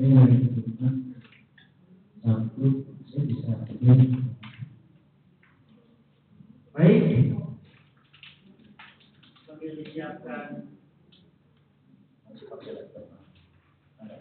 hari Jumat Sabtu saya bisa ini. Baik, sambil disiapkan. Masih pakai laptop? Ada.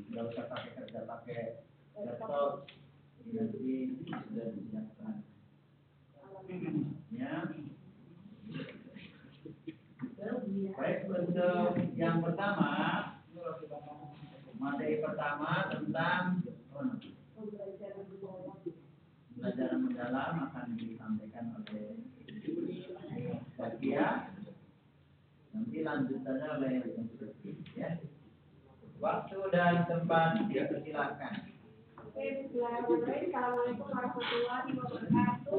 Nggak usah pakai laptop. Nanti sudah disiapkan. Ya. Baik, untuk yang pertama, materi pertama tentang pembelajaran mendalam akan disampaikan oleh Bagia. Nanti lanjut saja oleh instruksi, ya. Waktu dan tempat dipersilakan. Assalamualaikum warahmatullahi wabarakatuh.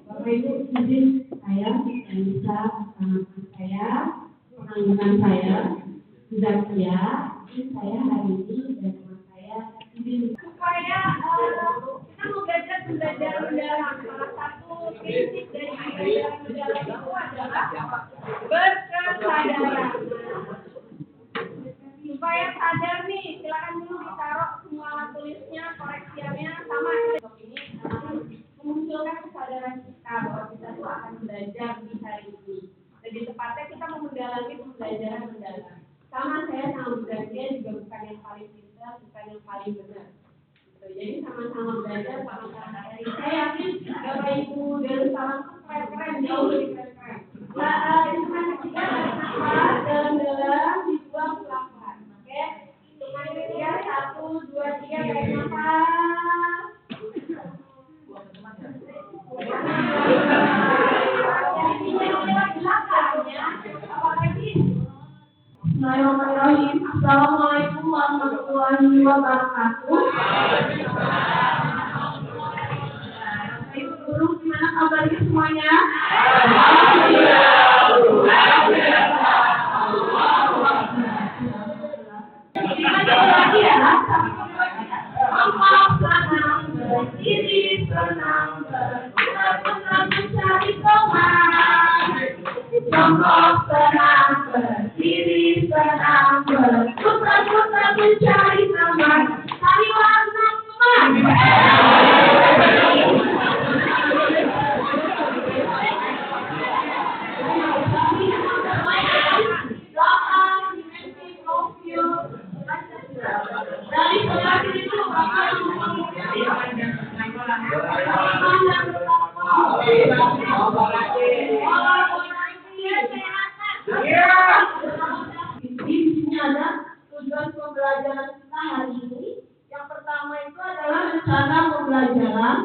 Bapak Ibu, izin saya bisa saya penanggungan saya sudah siap. Saya hari ini dan teman saya izin supaya kita mau belajar pembelajaran mendalam. Salah satu prinsip dari pembelajaran mendalam itu adalah berkesadaran. Supaya sadar nih, silakan dulu ditaruh semua alat tulisnya, koreksiannya sama. Ini memunculkan kesadaran kita bahwa kita tuh akan belajar di hari ini. Jadi tepatnya kita mau mendalami pembelajaran mendalam. Sama saya sama belajar juga bukan yang paling pintar, bukan yang paling benar. Jadi sama-sama belajar, sama-sama dari. Saya yakin Bapak Ibu dan salam keren-keren, jauh lebih keren-keren. Instrumen ketiga adalah dalam dibuang pelan-pelan. Oke, instrumen ketiga 1, 2, 3 tarik nafas. Bismillahirrahmanirrahim. Assalamualaikum warahmatullahi wabarakatuh. Ibu guru, gimana kabarnya semuanya? Lagi ya. Senang berdiri, senang senang mencari teman. Jongkok senang berdiri, senang berputar-putar mencari teman. Carilah teman. Dari sebelah sini dulu, Bapak. Di sini ada tujuan pembelajaran kita hari ini. Yang pertama itu adalah rencana pembelajaran.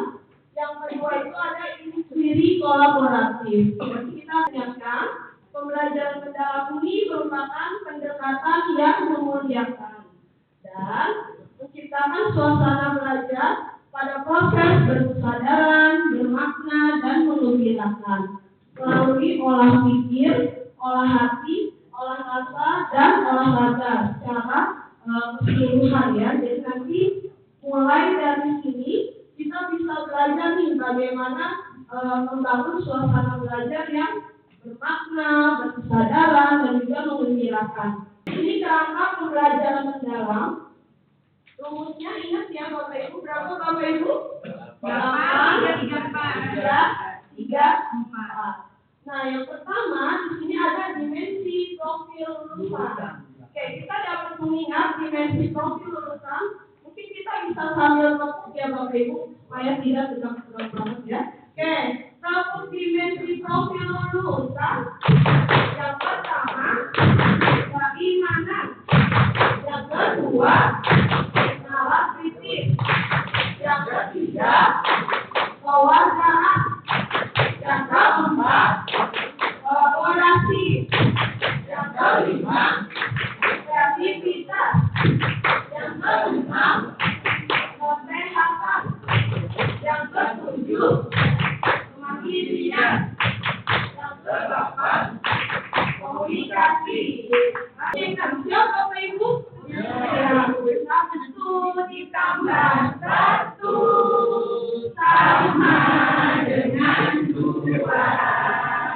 Yang kedua itu ada inspirasi kolaboratif. Jadi kita lihatkan pembelajaran mendalam ini merupakan pendekatan yang memuliakan dan menciptakan suasana belajar pada proses berkesadaran, bermakna, dan mengembirakan melalui olah pikir, olah hati, olah rasa, dan olahraga secara keseluruhan ya. Jadi nanti mulai dari sini kita bisa belajar nih bagaimana membangun suasana belajar yang bermakna, berkesadaran, dan juga mengembirakan. Ini kerangka pembelajaran mendalam. Rumusnya ingat ya Bapak Ibu, berapa Bapak Ibu? 8, 3, 4. Nah, yang pertama di sini ada dimensi profil lulusan. Oke, kita dapat mengingat dimensi profil lulusan. Mungkin kita bisa sambil ngetik ya Bapak Ibu, supaya tidak tegak-tegak banget ya. Oke, berapa dimensi profil lulusan? Yang pertama, keimanan. Yang kedua, nalar kritis. Yang ketiga, kewarganegaraan. Yang keempat, kolaborasi. Yang kelima, kreativitas. Yang keenam, kesehatan. Yang ketujuh, kemandirian. Yang kedelapan, komunikasi. Ingat siapa Bapak Ibu? Satu ditambah satu sama dengan 2.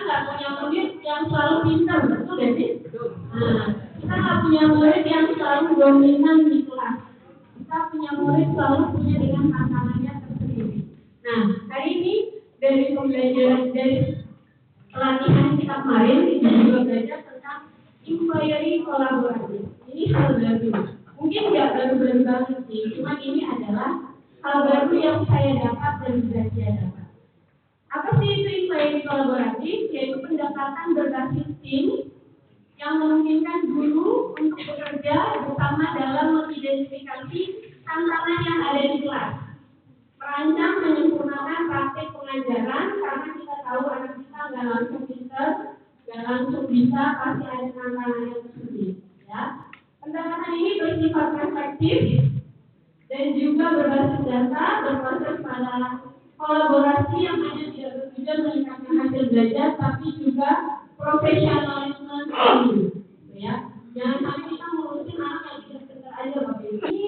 nggak punya murid yang selalu pintar, betul gak sih? Nah, kita nggak punya murid yang selalu dominan di kelas. Kita punya murid selalu punya dengan tantangannya tersendiri. Nah, hari ini dari pembelajaran dari pelatihan kita kemarin kita juga belajar tentang inquiry kolaboratif. Ini hal baru. Mungkin nggak baru-baru banget sih, cuma ini adalah hal baru yang saya dapat dan juga saya dapat. Apa sih itu inquiry kolaboratif? Yaitu pendekatan berbasis tim yang memungkinkan guru untuk bekerja bersama dalam mengidentifikasi tantangan yang ada di kelas, merancang menyempurnakan praktik pengajaran karena kita tahu anak kita nggak langsung pintar, nggak langsung bisa, pasti ada tantangan yang tersendiri. Ya, pendekatan ini bersifat reflektif dan juga berbasis data, berbasis pada kolaborasi yang hanya tidak bertujuan meningkatkan hasil belajar, tapi juga profesionalisme guru, ya. Jangan sampai kita ngurusin anak yang tidak pintar aja, Bapak Ibu. Ini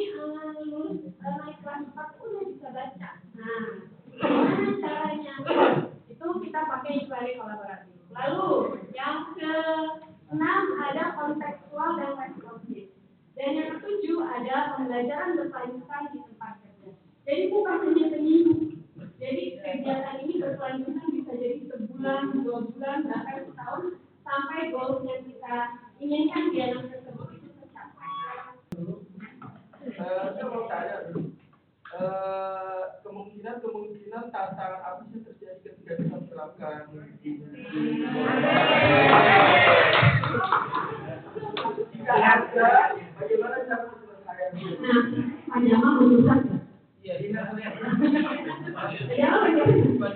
lulus naik kelas 4 udah bisa baca. Nah, gimana caranya? Itu kita pakai inquiry kolaboratif. Lalu yang ke-6 ada kontekstual dan responsif. Dan yang ke-7 ada pembelajaran berkelanjutan di tempat kerja. Jadi bukan hanya seminggu. Jadi kegiatan ini berkelanjutan bisa jadi sebulan, 2 bulan, bahkan setahun sampai goal yang kita inginkan di anak tersebut itu tercapai. Saya mau tanya dulu, kemungkinan tantangan apa sih terjadi ketika kita menerapkan ini? Jika ada, bagaimana cara menyelesaikannya? Nah, panjangnya merusak. Iya.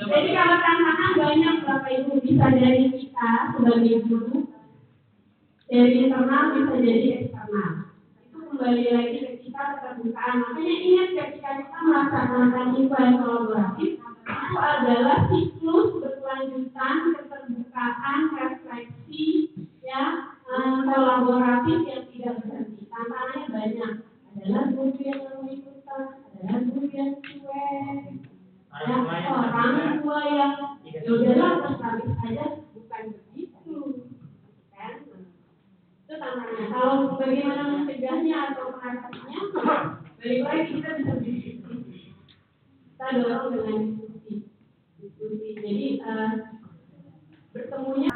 Jadi kalau tantangan banyak Bapak Ibu, bisa dari kita sebagai guru, dari internal bisa jadi eksternal. Itu kembali lagi ke kita keterbukaan. Makanya ingat ketika kita melaksanakan inquiry kolaboratif, itu adalah siklus berkelanjutan, keterbukaan, refleksi, ya, kolaboratif yang tidak berhenti. Tantangannya banyak. Adalah guru yang mau ikutan, adalah guru yang cuek, ya, orang tua yang yaudahlah tertarik saja, bukan begitu, kan? Itu tantangannya. Kalau bagaimana mencegahnya atau mengatasinya, balik lagi kita bisa diskusi. Kita dorong dengan diskusi. Jadi bertemunya.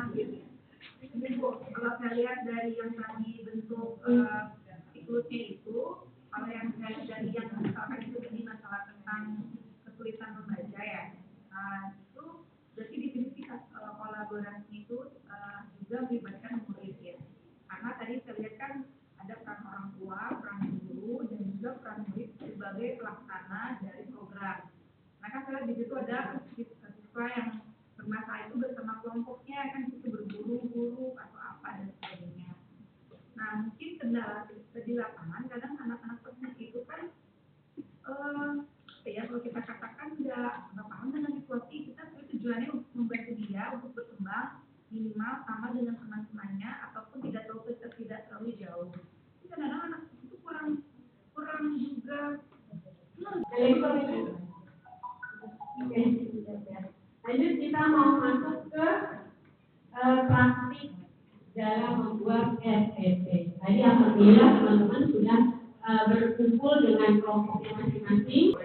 Kalau saya lihat dari yang tadi bentuk siklusnya itu, kalau yang saya dari yang misalkan itu tadi masalah tentang kesulitan membaca ya, itu berarti di sini kolaborasi itu juga melibatkan murid ya, karena tadi saya lihat kan ada peran orang tua, peran guru, dan juga peran murid sebagai pelaksana dari program. Nah kan saya lihat di situ ada siswa yang bermasalah itu bersama kelompoknya kan itu berburu-buru atau apa dan sebagainya. Nah mungkin kendala di lapangan kadang anak-anak tersebut itu kan ya kalau kita katakan nggak paham dengan situasi, kita tujuannya untuk membantu dia untuk berkembang minimal sama dengan teman-temannya ataupun tidak terlalu jauh. Tapi kadang-kadang anak itu kurang juga. Oke, lanjut kita mau masuk ke praktik dalam membuat SPP. Tadi alhamdulillah teman-teman sudah berkumpul dengan kelompoknya masing-masing.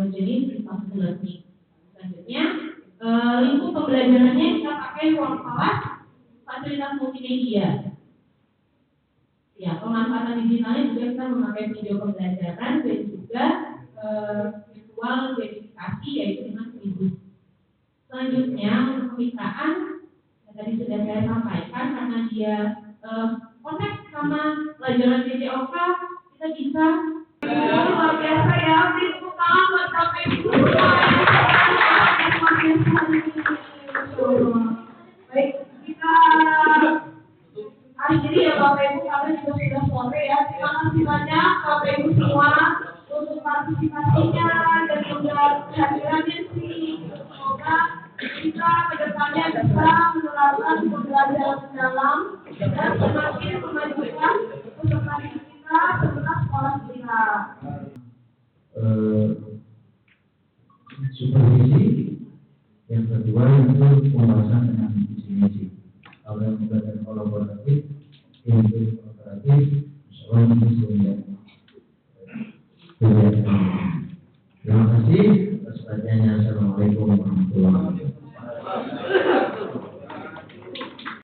Jadi selanjutnya lingkup pembelajarannya kita pakai ruang kelas, fasilitas multimedia. Ya, pemanfaatan digitalnya juga kita memakai video pembelajaran dan juga virtual verifikasi yaitu dengan Tribus. Selanjutnya untuk kemitraan tadi sudah saya sampaikan, karena dia connect sama pelajaran PJOK, kita bisa luar biasa ya, beri tepuk tangan buat Bapak Ibu. Baik, kita akhiri ya Bapak Ibu, karena juga sudah sore ya. Terima kasih banyak Bapak Ibu semua untuk partisipasinya dan juga kehadirannya sih. Semoga kita kedepannya bisa menerapkan pembelajaran mendalam dan semakin memajukan peserta didik kita serta sekolah kita. Supervisi yang kedua itu pembahasan dengan